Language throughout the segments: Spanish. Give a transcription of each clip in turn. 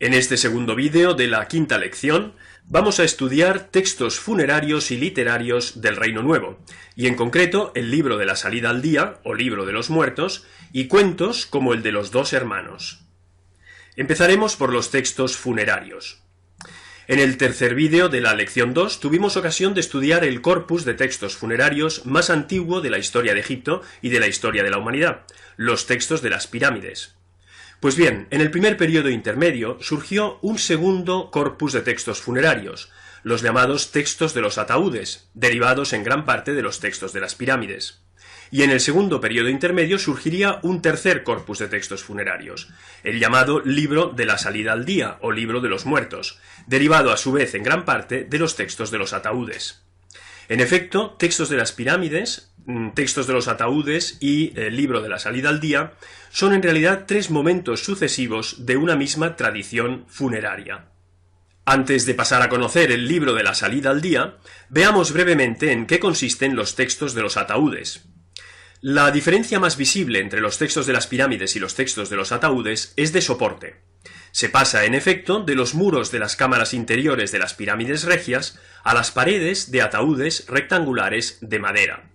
En este segundo vídeo de la quinta lección vamos a estudiar textos funerarios y literarios del Reino Nuevo, y en concreto el libro de la salida al día, o libro de los muertos, y cuentos como el de los dos hermanos. Empezaremos por los textos funerarios. En el tercer vídeo de la lección 2 tuvimos ocasión de estudiar el corpus de textos funerarios más antiguo de la historia de Egipto y de la historia de la humanidad, los textos de las pirámides. Pues bien, en el primer periodo intermedio surgió un segundo corpus de textos funerarios, los llamados textos de los ataúdes, derivados en gran parte de los textos de las pirámides. Y en el segundo periodo intermedio surgiría un tercer corpus de textos funerarios, el llamado libro de la salida al día, o libro de los muertos, derivado a su vez en gran parte de los textos de los ataúdes. En efecto, textos de las pirámides, textos de los ataúdes y el libro de la salida al día son en realidad tres momentos sucesivos de una misma tradición funeraria. Antes de pasar a conocer el libro de la salida al día, veamos brevemente en qué consisten los textos de los ataúdes. La diferencia más visible entre los textos de las pirámides y los textos de los ataúdes es de soporte. Se pasa, en efecto, de los muros de las cámaras interiores de las pirámides regias a las paredes de ataúdes rectangulares de madera.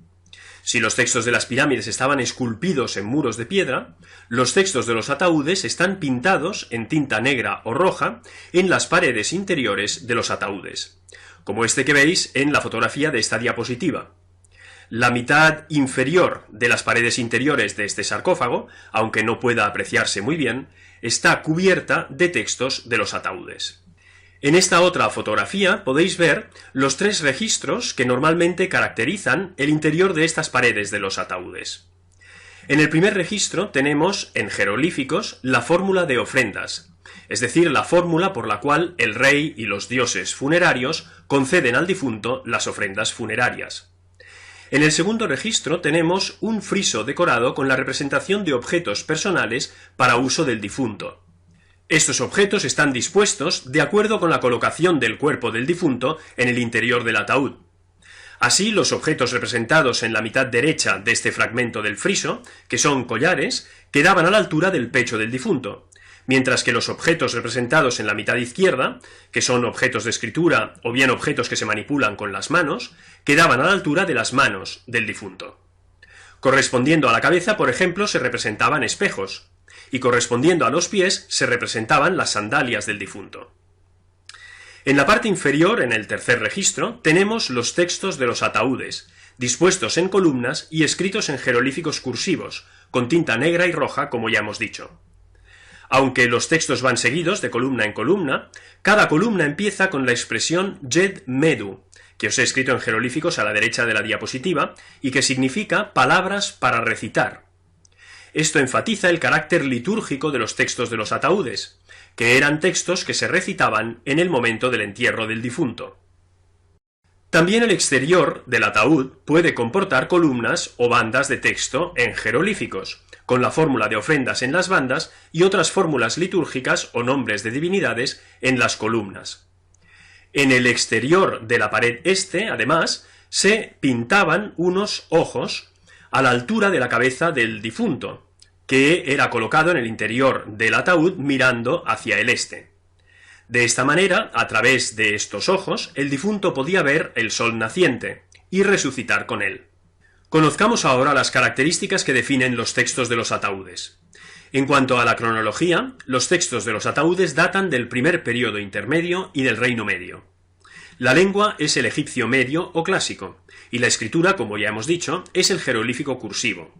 Si los textos de las pirámides estaban esculpidos en muros de piedra, los textos de los ataúdes están pintados en tinta negra o roja en las paredes interiores de los ataúdes, como este que veis en la fotografía de esta diapositiva. La mitad inferior de las paredes interiores de este sarcófago, aunque no pueda apreciarse muy bien, está cubierta de textos de los ataúdes. En esta otra fotografía podéis ver los tres registros que normalmente caracterizan el interior de estas paredes de los ataúdes. En el primer registro tenemos, en jeroglíficos, la fórmula de ofrendas, es decir, la fórmula por la cual el rey y los dioses funerarios conceden al difunto las ofrendas funerarias. En el segundo registro tenemos un friso decorado con la representación de objetos personales para uso del difunto. Estos objetos están dispuestos de acuerdo con la colocación del cuerpo del difunto en el interior del ataúd. Así, los objetos representados en la mitad derecha de este fragmento del friso, que son collares, quedaban a la altura del pecho del difunto, mientras que los objetos representados en la mitad izquierda, que son objetos de escritura o bien objetos que se manipulan con las manos, quedaban a la altura de las manos del difunto. Correspondiendo a la cabeza, por ejemplo, se representaban espejos, y correspondiendo a los pies se representaban las sandalias del difunto. En la parte inferior, en el tercer registro, tenemos los textos de los ataúdes, dispuestos en columnas y escritos en jeroglíficos cursivos, con tinta negra y roja, como ya hemos dicho. Aunque los textos van seguidos de columna en columna, cada columna empieza con la expresión Yed Medu, que os he escrito en jeroglíficos a la derecha de la diapositiva, y que significa palabras para recitar. Esto enfatiza el carácter litúrgico de los textos de los ataúdes, que eran textos que se recitaban en el momento del entierro del difunto. También el exterior del ataúd puede comportar columnas o bandas de texto en jeroglíficos, con la fórmula de ofrendas en las bandas y otras fórmulas litúrgicas o nombres de divinidades en las columnas. En el exterior de la pared este, además, se pintaban unos ojos a la altura de la cabeza del difunto, que era colocado en el interior del ataúd mirando hacia el este. De esta manera, a través de estos ojos, el difunto podía ver el sol naciente y resucitar con él. Conozcamos ahora las características que definen los textos de los ataúdes. En cuanto a la cronología, los textos de los ataúdes datan del primer periodo intermedio y del Reino Medio. La lengua es el egipcio medio o clásico, y la escritura, como ya hemos dicho, es el jeroglífico cursivo.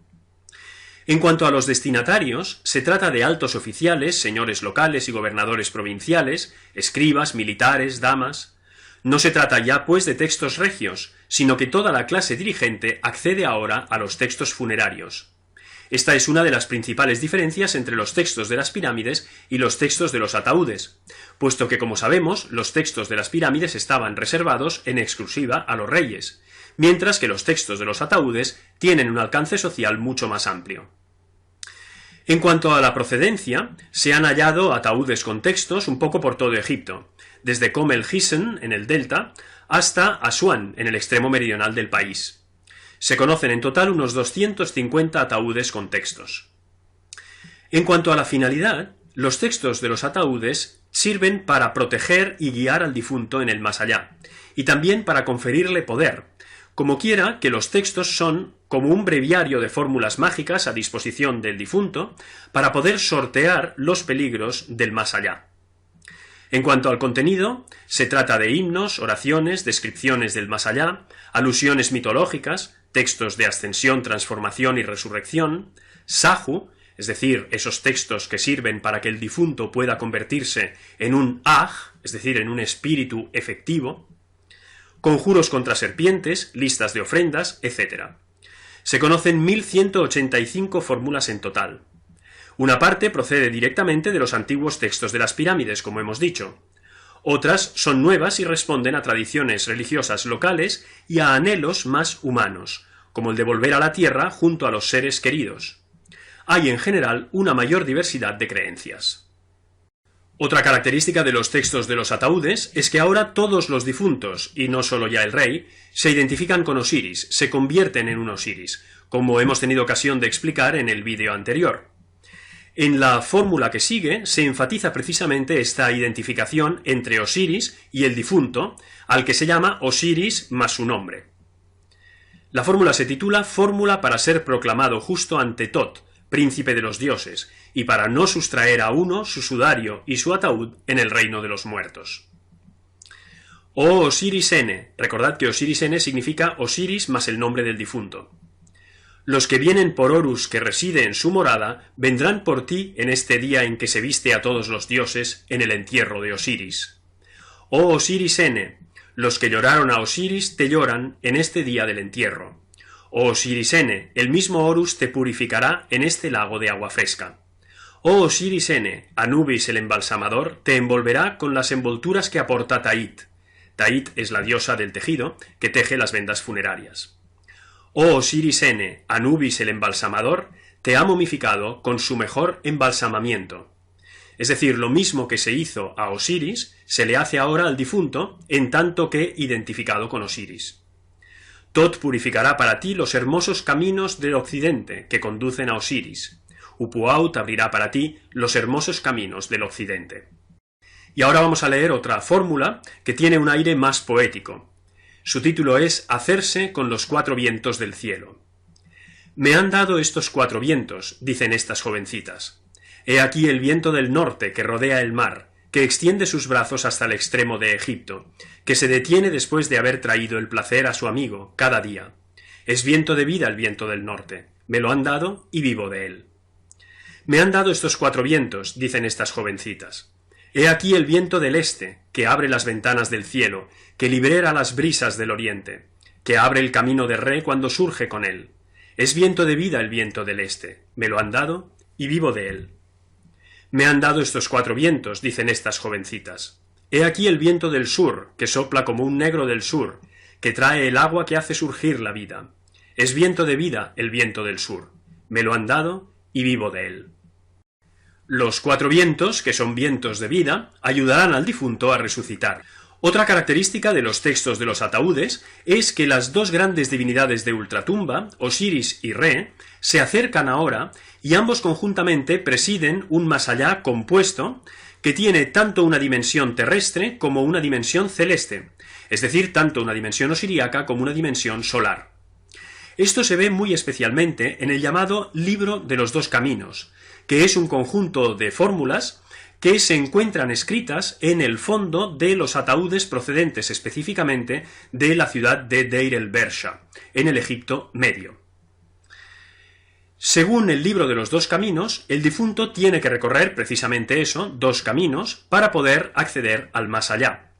En cuanto a los destinatarios, se trata de altos oficiales, señores locales y gobernadores provinciales, escribas, militares, damas. No se trata ya, pues, de textos regios, sino que toda la clase dirigente accede ahora a los textos funerarios. Esta es una de las principales diferencias entre los textos de las pirámides y los textos de los ataúdes, puesto que, como sabemos, los textos de las pirámides estaban reservados en exclusiva a los reyes, mientras que los textos de los ataúdes tienen un alcance social mucho más amplio. En cuanto a la procedencia, se han hallado ataúdes con textos un poco por todo Egipto, desde Kom el Hisen, en el delta, hasta Asuán, en el extremo meridional del país. Se conocen en total unos 250 ataúdes con textos. En cuanto a la finalidad, los textos de los ataúdes sirven para proteger y guiar al difunto en el más allá, y también para conferirle poder, como quiera que los textos son como un breviario de fórmulas mágicas a disposición del difunto para poder sortear los peligros del más allá. En cuanto al contenido, se trata de himnos, oraciones, descripciones del más allá, alusiones mitológicas, textos de ascensión, transformación y resurrección, sahu, es decir, esos textos que sirven para que el difunto pueda convertirse en un aj, es decir, en un espíritu efectivo, conjuros contra serpientes, listas de ofrendas, etc. Se conocen 1185 fórmulas en total. Una parte procede directamente de los antiguos textos de las pirámides, como hemos dicho. Otras son nuevas y responden a tradiciones religiosas locales y a anhelos más humanos, como el de volver a la tierra junto a los seres queridos. Hay en general una mayor diversidad de creencias. Otra característica de los textos de los ataúdes es que ahora todos los difuntos, y no solo ya el rey, se identifican con Osiris, se convierten en un Osiris, como hemos tenido ocasión de explicar en el vídeo anterior. En la fórmula que sigue se enfatiza precisamente esta identificación entre Osiris y el difunto, al que se llama Osiris más su nombre. La fórmula se titula Fórmula para ser proclamado justo ante Tot, príncipe de los dioses, y para no sustraer a uno su sudario y su ataúd en el reino de los muertos. Oh Osiris N, recordad que Osiris N significa Osiris más el nombre del difunto. Los que vienen por Horus que reside en su morada, vendrán por ti en este día en que se viste a todos los dioses en el entierro de Osiris. Oh Osiris N, los que lloraron a Osiris te lloran en este día del entierro. Oh Osiris N, el mismo Horus te purificará en este lago de agua fresca. Oh Osiris N, Anubis el embalsamador te envolverá con las envolturas que aporta Tait. Tait es la diosa del tejido que teje las vendas funerarias. Oh Osiris N, Anubis el embalsamador, te ha momificado con su mejor embalsamamiento. Es decir, lo mismo que se hizo a Osiris, se le hace ahora al difunto, en tanto que identificado con Osiris. Tot purificará para ti los hermosos caminos del occidente que conducen a Osiris. Upuaut abrirá para ti los hermosos caminos del occidente. Y ahora vamos a leer otra fórmula que tiene un aire más poético. Su título es Hacerse con los cuatro vientos del cielo. Me han dado estos cuatro vientos, dicen estas jovencitas. He aquí el viento del norte que rodea el mar, que extiende sus brazos hasta el extremo de Egipto, que se detiene después de haber traído el placer a su amigo cada día. Es viento de vida el viento del norte. Me lo han dado y vivo de él. Me han dado estos cuatro vientos, dicen estas jovencitas. He aquí el viento del este, que abre las ventanas del cielo, que libera las brisas del oriente, que abre el camino de Re cuando surge con él. Es viento de vida el viento del este. Me lo han dado y vivo de él. Me han dado estos cuatro vientos, dicen estas jovencitas. He aquí el viento del sur, que sopla como un negro del sur, que trae el agua que hace surgir la vida. Es viento de vida el viento del sur. Me lo han dado y vivo de él. Los cuatro vientos, que son vientos de vida, ayudarán al difunto a resucitar. Otra característica de los textos de los ataúdes es que las dos grandes divinidades de ultratumba, Osiris y Re, se acercan ahora y ambos conjuntamente presiden un más allá compuesto que tiene tanto una dimensión terrestre como una dimensión celeste, es decir, tanto una dimensión osiríaca como una dimensión solar. Esto se ve muy especialmente en el llamado Libro de los Dos Caminos, que es un conjunto de fórmulas que se encuentran escritas en el fondo de los ataúdes procedentes específicamente de la ciudad de Deir el-Bersha, en el Egipto Medio. Según el Libro de los Dos Caminos, el difunto tiene que recorrer precisamente eso, dos caminos, para poder acceder al más allá.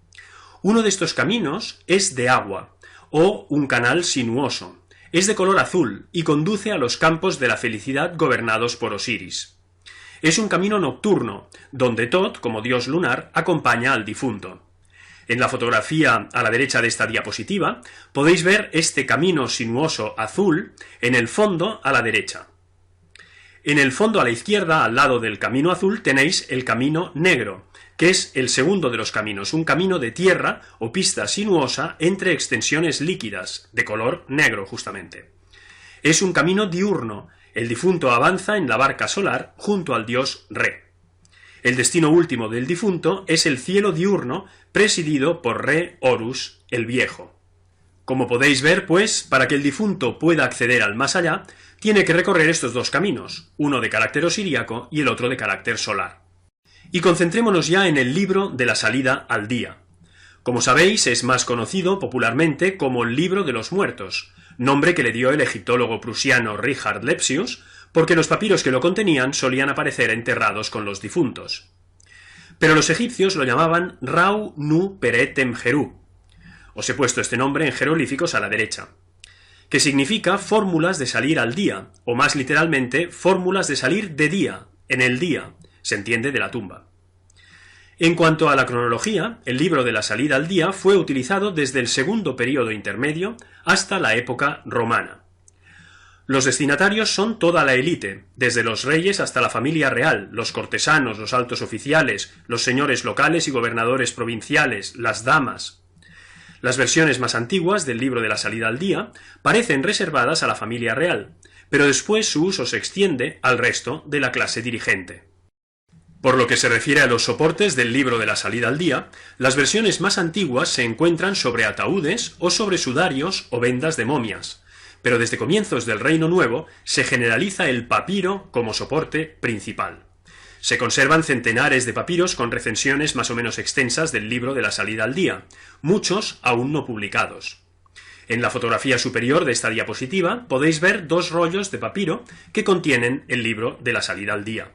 Uno de estos caminos es de agua, o un canal sinuoso. Es de color azul y conduce a los campos de la felicidad gobernados por Osiris. Es un camino nocturno, donde Tot, como dios lunar, acompaña al difunto. En la fotografía a la derecha de esta diapositiva podéis ver este camino sinuoso azul en el fondo a la derecha. En el fondo a la izquierda, al lado del camino azul, tenéis el camino negro, que es el segundo de los caminos, un camino de tierra o pista sinuosa entre extensiones líquidas, de color negro justamente. Es un camino diurno, el difunto avanza en la barca solar junto al dios Re. El destino último del difunto es el cielo diurno presidido por Re Horus el Viejo. Como podéis ver, pues, para que el difunto pueda acceder al más allá, tiene que recorrer estos dos caminos, uno de carácter osiríaco y el otro de carácter solar. Y concentrémonos ya en el libro de la salida al día. Como sabéis, es más conocido popularmente como el libro de los muertos, nombre que le dio el egiptólogo prusiano Richard Lepsius, porque los papiros que lo contenían solían aparecer enterrados con los difuntos. Pero los egipcios lo llamaban Rau Nu Peretem Jeru. Os he puesto este nombre en jeroglíficos a la derecha, que significa fórmulas de salir al día, o más literalmente, fórmulas de salir de día, en el día, se entiende de la tumba. En cuanto a la cronología, el libro de la salida al día fue utilizado desde el segundo período intermedio hasta la época romana. Los destinatarios son toda la élite, desde los reyes hasta la familia real, los cortesanos, los altos oficiales, los señores locales y gobernadores provinciales, las damas. Las versiones más antiguas del libro de la salida al día parecen reservadas a la familia real, pero después su uso se extiende al resto de la clase dirigente. Por lo que se refiere a los soportes del libro de la salida al día, las versiones más antiguas se encuentran sobre ataúdes o sobre sudarios o vendas de momias, pero desde comienzos del Reino Nuevo se generaliza el papiro como soporte principal. Se conservan centenares de papiros con recensiones más o menos extensas del libro de la salida al día, muchos aún no publicados. En la fotografía superior de esta diapositiva podéis ver dos rollos de papiro que contienen el libro de la salida al día.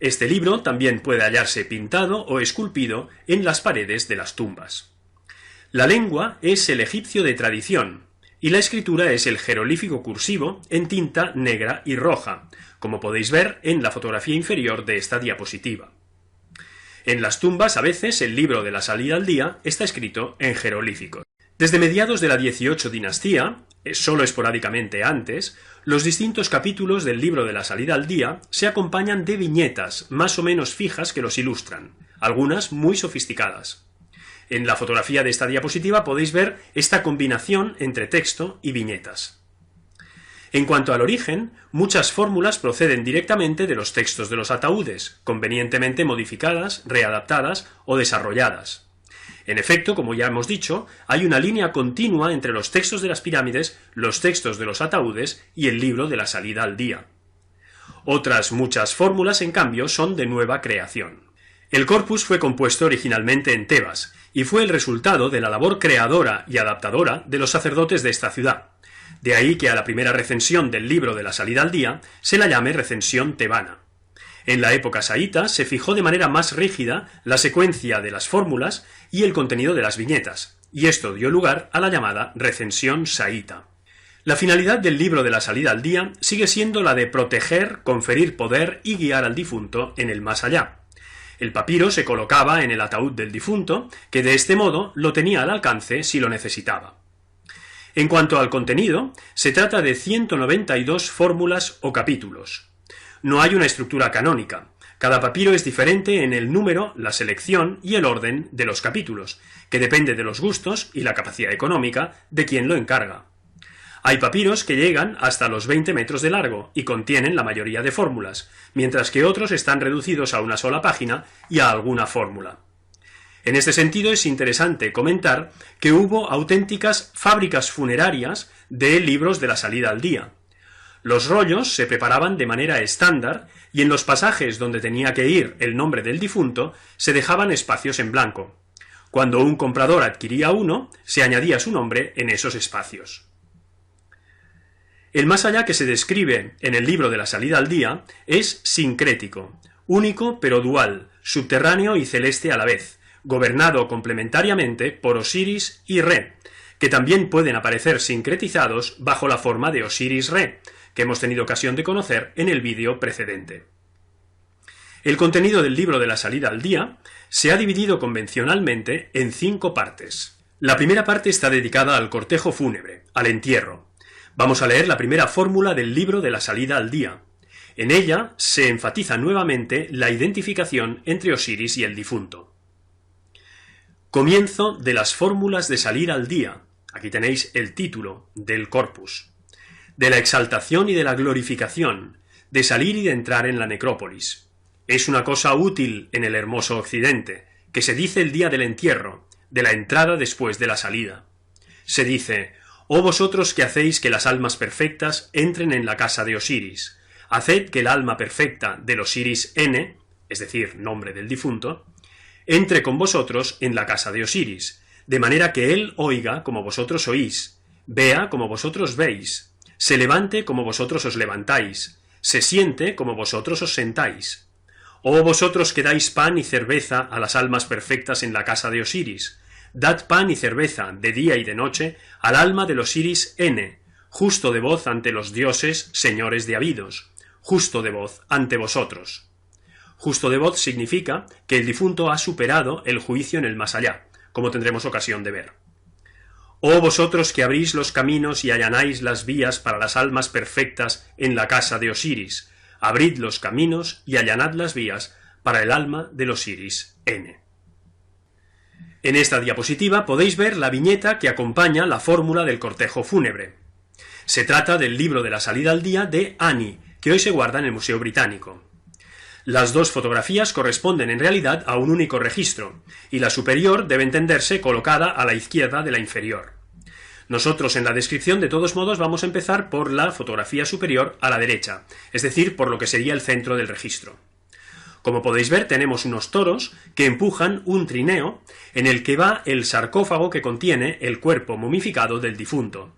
Este libro también puede hallarse pintado o esculpido en las paredes de las tumbas. La lengua es el egipcio de tradición, y la escritura es el jeroglífico cursivo en tinta negra y roja, como podéis ver en la fotografía inferior de esta diapositiva. En las tumbas, a veces, el libro de la salida al día está escrito en jeroglíficos. Desde mediados de la 18 dinastía, solo esporádicamente antes, los distintos capítulos del libro de la salida al día se acompañan de viñetas más o menos fijas que los ilustran, algunas muy sofisticadas. En la fotografía de esta diapositiva podéis ver esta combinación entre texto y viñetas. En cuanto al origen, muchas fórmulas proceden directamente de los textos de los ataúdes, convenientemente modificadas, readaptadas o desarrolladas. En efecto, como ya hemos dicho, hay una línea continua entre los textos de las pirámides, los textos de los ataúdes y el libro de la salida al día. Otras muchas fórmulas, en cambio, son de nueva creación. El corpus fue compuesto originalmente en Tebas, y fue el resultado de la labor creadora y adaptadora de los sacerdotes de esta ciudad. De ahí que a la primera recensión del libro de la salida al día se la llame recensión tebana. En la época saíta se fijó de manera más rígida la secuencia de las fórmulas y el contenido de las viñetas, y esto dio lugar a la llamada recensión saíta. La finalidad del libro de la salida al día sigue siendo la de proteger, conferir poder y guiar al difunto en el más allá. El papiro se colocaba en el ataúd del difunto, que de este modo lo tenía al alcance si lo necesitaba. En cuanto al contenido, se trata de 192 fórmulas o capítulos. No hay una estructura canónica. Cada papiro es diferente en el número, la selección y el orden de los capítulos, que depende de los gustos y la capacidad económica de quien lo encarga. Hay papiros que llegan hasta los 20 metros de largo y contienen la mayoría de fórmulas, mientras que otros están reducidos a una sola página y a alguna fórmula. En este sentido es interesante comentar que hubo auténticas fábricas funerarias de libros de la salida al día. Los rollos se preparaban de manera estándar y en los pasajes donde tenía que ir el nombre del difunto se dejaban espacios en blanco. Cuando un comprador adquiría uno, se añadía su nombre en esos espacios. El más allá que se describe en el libro de la salida al día es sincrético, único pero dual, subterráneo y celeste a la vez, gobernado complementariamente por Osiris y Re, que también pueden aparecer sincretizados bajo la forma de Osiris-Re, que hemos tenido ocasión de conocer en el vídeo precedente. El contenido del libro de la salida al día se ha dividido convencionalmente en 5 partes. La primera parte está dedicada al cortejo fúnebre, al entierro. Vamos a leer la primera fórmula del libro de la salida al día. En ella se enfatiza nuevamente la identificación entre Osiris y el difunto. Comienzo de las fórmulas de salir al día. Aquí tenéis el título del corpus. De la exaltación y de la glorificación, de salir y de entrar en la necrópolis. Es una cosa útil en el hermoso occidente, que se dice el día del entierro, de la entrada después de la salida. Se dice: «Oh vosotros que hacéis que las almas perfectas entren en la casa de Osiris, haced que el alma perfecta del Osiris N», es decir, nombre del difunto, «entre con vosotros en la casa de Osiris, de manera que él oiga como vosotros oís, vea como vosotros veis, se levante como vosotros os levantáis, se siente como vosotros os sentáis. Oh vosotros que dais pan y cerveza a las almas perfectas en la casa de Osiris, dad pan y cerveza de día y de noche al alma del Osiris N, justo de voz ante los dioses, señores de habidos, justo de voz ante vosotros». Justo de voz significa que el difunto ha superado el juicio en el más allá, como tendremos ocasión de ver. «Oh vosotros que abrís los caminos y allanáis las vías para las almas perfectas en la casa de Osiris, abrid los caminos y allanad las vías para el alma del Osiris N». En esta diapositiva podéis ver la viñeta que acompaña la fórmula del cortejo fúnebre. Se trata del libro de la salida al día de Annie, que hoy se guarda en el Museo Británico. Las dos fotografías corresponden en realidad a un único registro, y la superior debe entenderse colocada a la izquierda de la inferior. Nosotros en la descripción de todos modos vamos a empezar por la fotografía superior a la derecha, es decir, por lo que sería el centro del registro. Como podéis ver, tenemos unos toros que empujan un trineo en el que va el sarcófago que contiene el cuerpo momificado del difunto.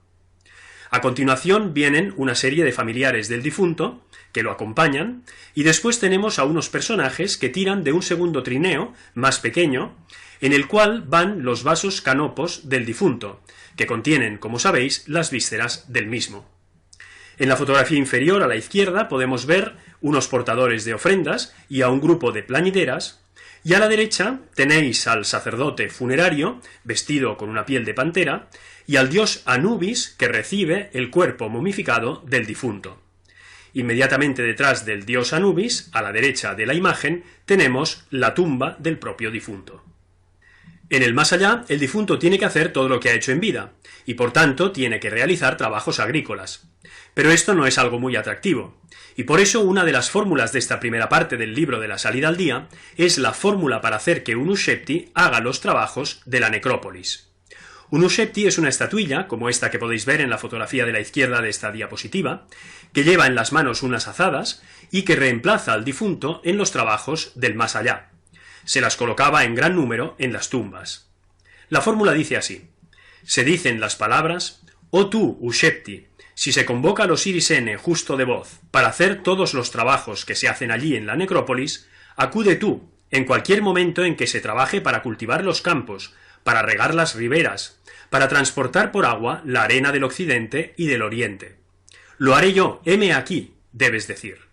A continuación vienen una serie de familiares del difunto que lo acompañan, y después tenemos a unos personajes que tiran de un segundo trineo, más pequeño, en el cual van los vasos canopos del difunto, que contienen, como sabéis, las vísceras del mismo. En la fotografía inferior a la izquierda podemos ver unos portadores de ofrendas y a un grupo de plañideras, y a la derecha tenéis al sacerdote funerario, vestido con una piel de pantera, y al dios Anubis, que recibe el cuerpo momificado del difunto. Inmediatamente detrás del dios Anubis, a la derecha de la imagen, tenemos la tumba del propio difunto. En el más allá, el difunto tiene que hacer todo lo que ha hecho en vida, y por tanto tiene que realizar trabajos agrícolas. Pero esto no es algo muy atractivo, y por eso una de las fórmulas de esta primera parte del libro de la salida al día es la fórmula para hacer que un Ushepti haga los trabajos de la necrópolis. Un Ushepti es una estatuilla, como esta que podéis ver en la fotografía de la izquierda de esta diapositiva, que lleva en las manos unas azadas y que reemplaza al difunto en los trabajos del más allá. Se las colocaba en gran número en las tumbas. La fórmula dice así: se dicen las palabras: «Oh tú, Ushepti, si se convoca al Osiris N justo de voz para hacer todos los trabajos que se hacen allí en la necrópolis, acude tú, en cualquier momento en que se trabaje para cultivar los campos, para regar las riberas, para transportar por agua la arena del occidente y del oriente. Lo haré yo, heme aquí», debes decir.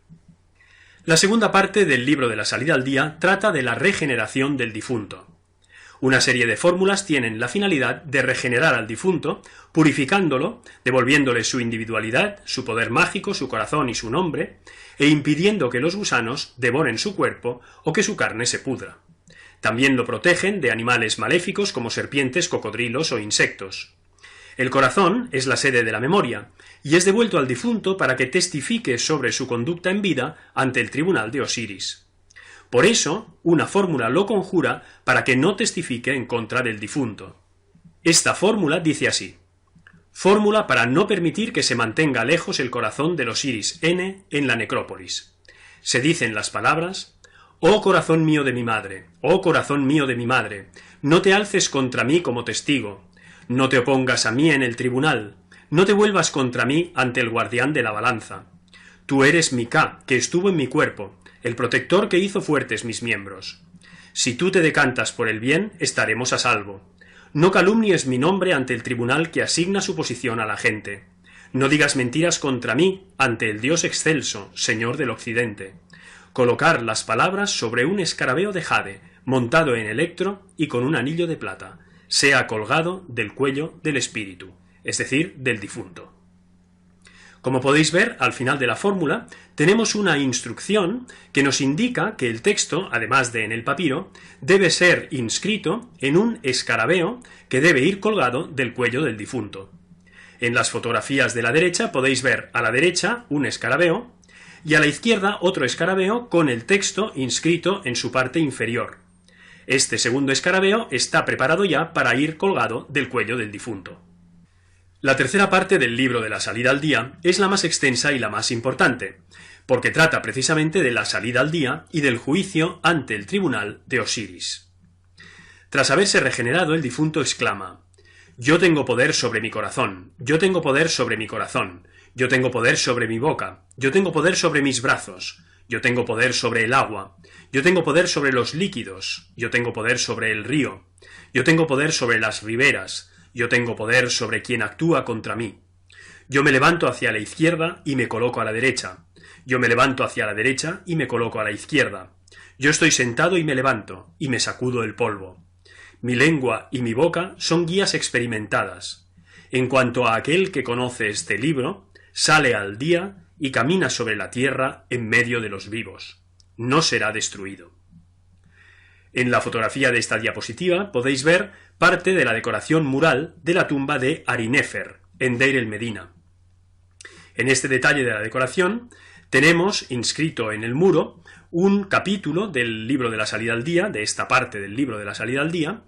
La segunda parte del libro de la salida al día trata de la regeneración del difunto. Una serie de fórmulas tienen la finalidad de regenerar al difunto, purificándolo, devolviéndole su individualidad, su poder mágico, su corazón y su nombre, e impidiendo que los gusanos devoren su cuerpo o que su carne se pudra. También lo protegen de animales maléficos como serpientes, cocodrilos o insectos. El corazón es la sede de la memoria, y es devuelto al difunto para que testifique sobre su conducta en vida ante el tribunal de Osiris. Por eso, una fórmula lo conjura para que no testifique en contra del difunto. Esta fórmula dice así: fórmula para no permitir que se mantenga lejos el corazón del Osiris N en la necrópolis. Se dicen las palabras: «Oh corazón mío de mi madre, oh corazón mío de mi madre, no te alces contra mí como testigo, no te opongas a mí en el tribunal, no te vuelvas contra mí ante el guardián de la balanza. Tú eres mi Ka, que estuvo en mi cuerpo, el protector que hizo fuertes mis miembros. Si tú te decantas por el bien, estaremos a salvo. No calumnies mi nombre ante el tribunal que asigna su posición a la gente. No digas mentiras contra mí ante el Dios excelso, Señor del Occidente. Colocar las palabras sobre un escarabeo de jade, montado en electro y con un anillo de plata, sea colgado del cuello del espíritu, es decir, del difunto». Como podéis ver, al final de la fórmula, tenemos una instrucción que nos indica que el texto, además de en el papiro, debe ser inscrito en un escarabeo que debe ir colgado del cuello del difunto. En las fotografías de la derecha podéis ver a la derecha un escarabeo y a la izquierda otro escarabeo con el texto inscrito en su parte inferior. Este segundo escarabeo está preparado ya para ir colgado del cuello del difunto. La tercera parte del libro de la salida al día es la más extensa y la más importante, porque trata precisamente de la salida al día y del juicio ante el tribunal de Osiris. Tras haberse regenerado, el difunto exclama: «Yo tengo poder sobre mi corazón, yo tengo poder sobre mi corazón, yo tengo poder sobre mi boca, yo tengo poder sobre mis brazos, yo tengo poder sobre el agua, yo tengo poder sobre los líquidos, yo tengo poder sobre el río, yo tengo poder sobre las riberas, yo tengo poder sobre quien actúa contra mí. Yo me levanto hacia la izquierda y me coloco a la derecha, yo me levanto hacia la derecha y me coloco a la izquierda, yo estoy sentado y me levanto, y me sacudo el polvo. Mi lengua y mi boca son guías experimentadas. En cuanto a aquel que conoce este libro, sale al día y camina sobre la tierra en medio de los vivos. No será destruido». En la fotografía de esta diapositiva podéis ver parte de la decoración mural de la tumba de Arinefer, en Deir el Medina. En este detalle de la decoración tenemos inscrito en el muro un capítulo del libro de la salida al día, de esta parte del libro de la salida al día,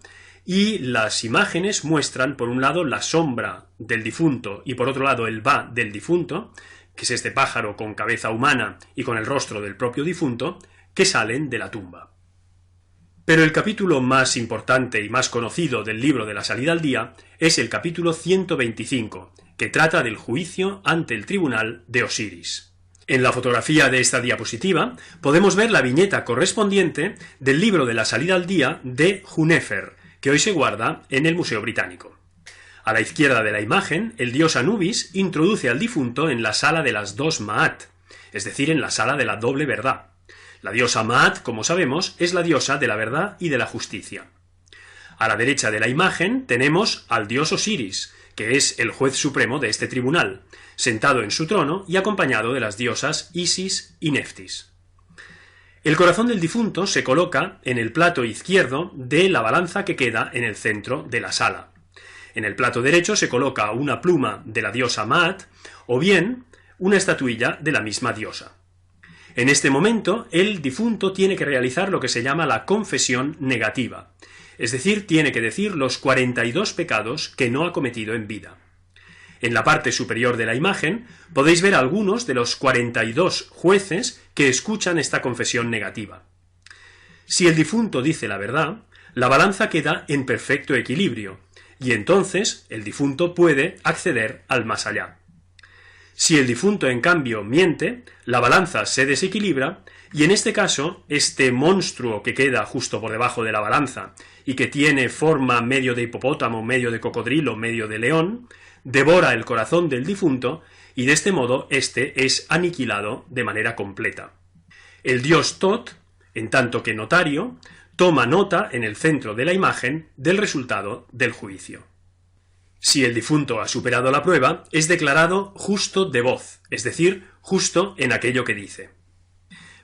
y las imágenes muestran, por un lado, la sombra del difunto y por otro lado el Ba del difunto, que es este pájaro con cabeza humana y con el rostro del propio difunto, que salen de la tumba. Pero el capítulo más importante y más conocido del libro de la salida al día es el capítulo 125, que trata del juicio ante el tribunal de Osiris. En la fotografía de esta diapositiva podemos ver la viñeta correspondiente del libro de la salida al día de Hunefer, que hoy se guarda en el Museo Británico. A la izquierda de la imagen, el dios Anubis introduce al difunto en la sala de las dos Ma'at, es decir, en la sala de la doble verdad. La diosa Ma'at, como sabemos, es la diosa de la verdad y de la justicia. A la derecha de la imagen tenemos al dios Osiris, que es el juez supremo de este tribunal, sentado en su trono y acompañado de las diosas Isis y Neftis. El corazón del difunto se coloca en el plato izquierdo de la balanza que queda en el centro de la sala. En el plato derecho se coloca una pluma de la diosa Ma'at o bien una estatuilla de la misma diosa. En este momento, el difunto tiene que realizar lo que se llama la confesión negativa, es decir, tiene que decir los 42 pecados que no ha cometido en vida. En la parte superior de la imagen podéis ver algunos de los 42 jueces que escuchan esta confesión negativa. Si el difunto dice la verdad, la balanza queda en perfecto equilibrio, y entonces el difunto puede acceder al más allá. Si el difunto, en cambio, miente, la balanza se desequilibra, y en este caso, este monstruo que queda justo por debajo de la balanza y que tiene forma medio de hipopótamo, medio de cocodrilo, medio de león, devora el corazón del difunto y de este modo éste es aniquilado de manera completa. El dios Tot, en tanto que notario, toma nota en el centro de la imagen del resultado del juicio. Si el difunto ha superado la prueba, es declarado justo de voz, es decir, justo en aquello que dice.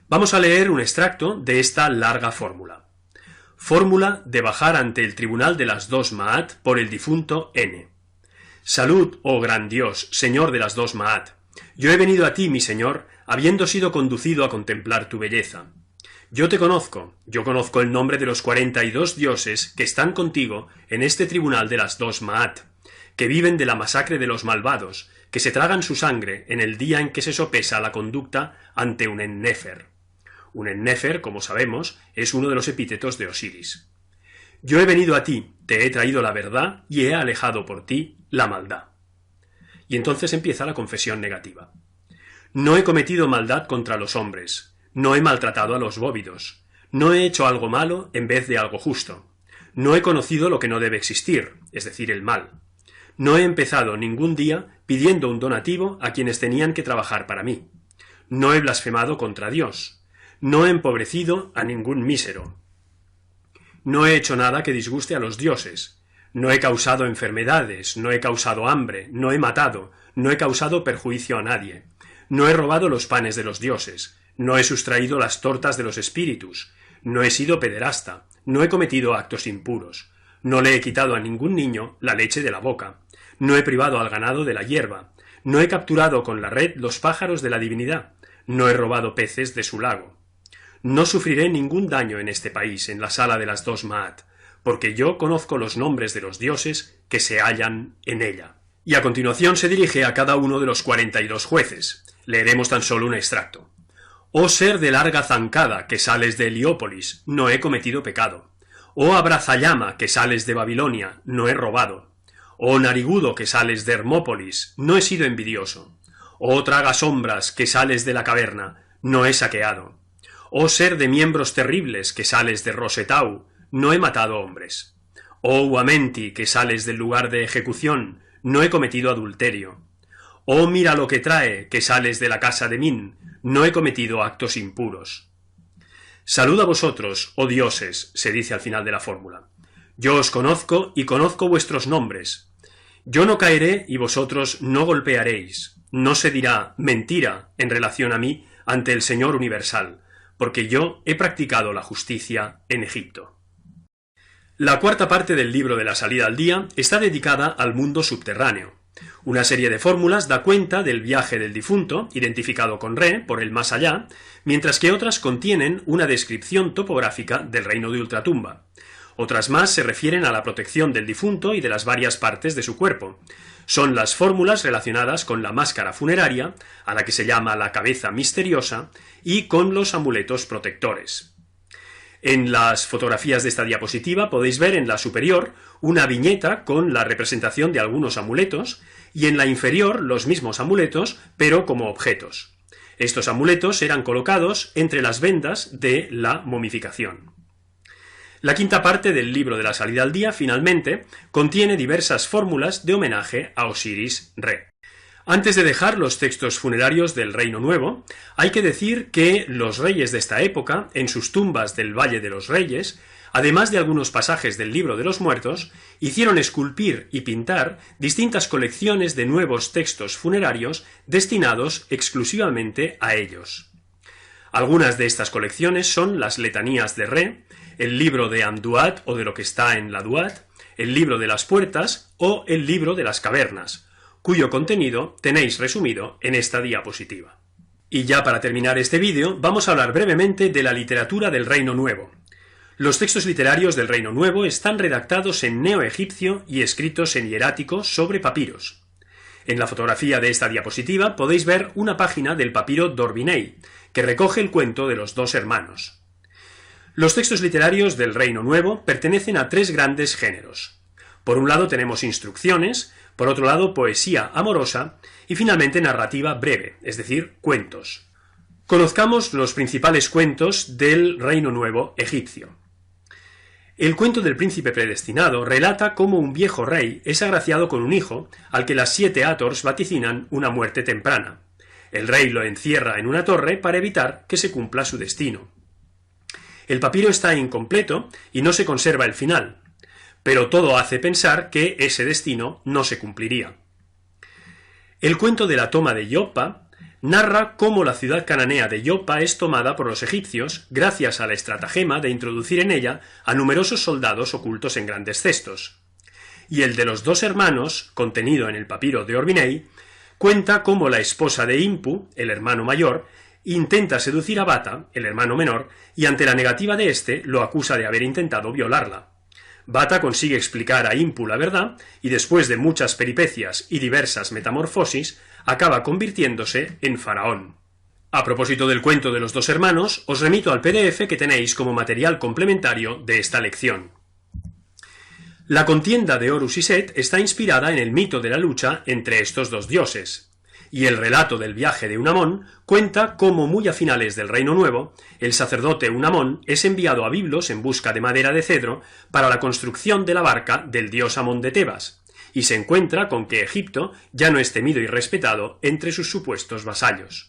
Vamos a leer un extracto de esta larga fórmula. Fórmula de bajar ante el tribunal de las dos Ma'at por el difunto N. Salud, oh gran Dios, Señor de las dos Ma'at. Yo he venido a ti, mi Señor, habiendo sido conducido a contemplar tu belleza. Yo te conozco, yo conozco el nombre de los 42 dioses que están contigo en este tribunal de las dos Ma'at, que viven de la masacre de los malvados, que se tragan su sangre en el día en que se sopesa la conducta ante un Ennefer. Un Ennefer, como sabemos, es uno de los epítetos de Osiris. Yo he venido a ti, te he traído la verdad y he alejado por ti la maldad. Y entonces empieza la confesión negativa. No he cometido maldad contra los hombres, no he maltratado a los bóvidos, no he hecho algo malo en vez de algo justo, no he conocido lo que no debe existir, es decir, el mal. No he empezado ningún día pidiendo un donativo a quienes tenían que trabajar para mí. No he blasfemado contra Dios. No he empobrecido a ningún mísero. No he hecho nada que disguste a los dioses. No he causado enfermedades, no he causado hambre, no he matado, no he causado perjuicio a nadie. No he robado los panes de los dioses. No he sustraído las tortas de los espíritus. No he sido pederasta. No he cometido actos impuros. No le he quitado a ningún niño la leche de la boca. No he privado al ganado de la hierba. No he capturado con la red los pájaros de la divinidad. no he robado peces de su lago. No sufriré ningún daño en este país, en la sala de las dos Maat, porque yo conozco los nombres de los dioses que se hallan en ella. Y a continuación se dirige a cada uno de los 42 jueces. Leeremos tan solo un extracto. Oh ser de larga zancada que sales de Heliópolis, no he cometido pecado. Oh abrazallama que sales de Babilonia, no he robado. Oh narigudo que sales de Hermópolis, no he sido envidioso. Oh tragasombras que sales de la caverna, no he saqueado. Oh ser de miembros terribles que sales de Rosetau, no he matado hombres. Oh Huamenti que sales del lugar de ejecución, no he cometido adulterio. Oh mira lo que trae que sales de la casa de Min, no he cometido actos impuros. Salud a vosotros, oh dioses, se dice al final de la fórmula. Yo os conozco y conozco vuestros nombres. Yo no caeré y vosotros no golpearéis. No se dirá mentira en relación a mí ante el Señor universal, porque yo he practicado la justicia en Egipto. La cuarta parte del libro de la salida al día está dedicada al mundo subterráneo. Una serie de fórmulas da cuenta del viaje del difunto, identificado con Re, por el más allá, mientras que otras contienen una descripción topográfica del reino de Ultratumba. Otras más se refieren a la protección del difunto y de las varias partes de su cuerpo. Son las fórmulas relacionadas con la máscara funeraria, a la que se llama la cabeza misteriosa, y con los amuletos protectores. En las fotografías de esta diapositiva podéis ver en la superior una viñeta con la representación de algunos amuletos y en la inferior los mismos amuletos, pero como objetos. Estos amuletos eran colocados entre las vendas de la momificación. La quinta parte del libro de la salida al día, finalmente, contiene diversas fórmulas de homenaje a Osiris-Re. Antes de dejar los textos funerarios del Reino Nuevo, hay que decir que los reyes de esta época, en sus tumbas del Valle de los Reyes, además de algunos pasajes del Libro de los Muertos, hicieron esculpir y pintar distintas colecciones de nuevos textos funerarios destinados exclusivamente a ellos. Algunas de estas colecciones son las letanías de Re, el libro de Amduat o de lo que está en la Duat, el libro de las puertas o el libro de las cavernas, cuyo contenido tenéis resumido en esta diapositiva. Y ya para terminar este vídeo, vamos a hablar brevemente de la literatura del Reino Nuevo. Los textos literarios del Reino Nuevo están redactados en neoegipcio y escritos en hierático sobre papiros. En la fotografía de esta diapositiva podéis ver una página del papiro Dorbinei, que recoge el cuento de los dos hermanos. Los textos literarios del Reino Nuevo pertenecen a tres grandes géneros. Por un lado tenemos instrucciones, por otro lado poesía amorosa y finalmente narrativa breve, es decir, cuentos. Conozcamos los principales cuentos del Reino Nuevo egipcio. El cuento del príncipe predestinado relata cómo un viejo rey es agraciado con un hijo al que las 7 Ators vaticinan una muerte temprana. El rey lo encierra en una torre para evitar que se cumpla su destino. El papiro está incompleto y no se conserva el final, pero todo hace pensar que ese destino no se cumpliría. El cuento de la toma de Joppa narra cómo la ciudad cananea de Joppa es tomada por los egipcios gracias a la estratagema de introducir en ella a numerosos soldados ocultos en grandes cestos. Y el de los dos hermanos, contenido en el papiro de Orbinei, cuenta cómo la esposa de Impu, el hermano mayor, intenta seducir a Bata, el hermano menor, y ante la negativa de éste lo acusa de haber intentado violarla. Bata consigue explicar a Impu la verdad y después de muchas peripecias y diversas metamorfosis acaba convirtiéndose en faraón. A propósito del cuento de los dos hermanos, os remito al PDF que tenéis como material complementario de esta lección. La contienda de Horus y Set está inspirada en el mito de la lucha entre estos dos dioses, y el relato del viaje de Unamón cuenta cómo muy a finales del Reino Nuevo, el sacerdote Unamón es enviado a Biblos en busca de madera de cedro para la construcción de la barca del dios Amón de Tebas, y se encuentra con que Egipto ya no es temido y respetado entre sus supuestos vasallos.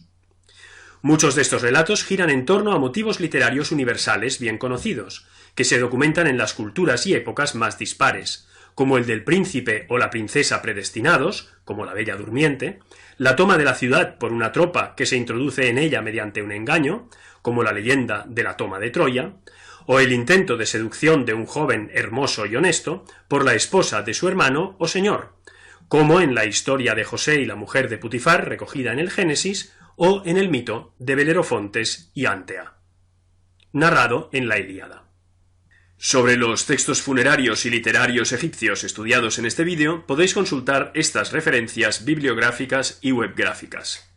Muchos de estos relatos giran en torno a motivos literarios universales bien conocidos, que se documentan en las culturas y épocas más dispares, como el del príncipe o la princesa predestinados, como la Bella Durmiente, la toma de la ciudad por una tropa que se introduce en ella mediante un engaño, como la leyenda de la toma de Troya, o el intento de seducción de un joven hermoso y honesto por la esposa de su hermano o señor, como en la historia de José y la mujer de Putifar recogida en el Génesis, o en el mito de Belerofontes y Antea, narrado en la Ilíada. Sobre los textos funerarios y literarios egipcios estudiados en este vídeo podéis consultar estas referencias bibliográficas y webgráficas.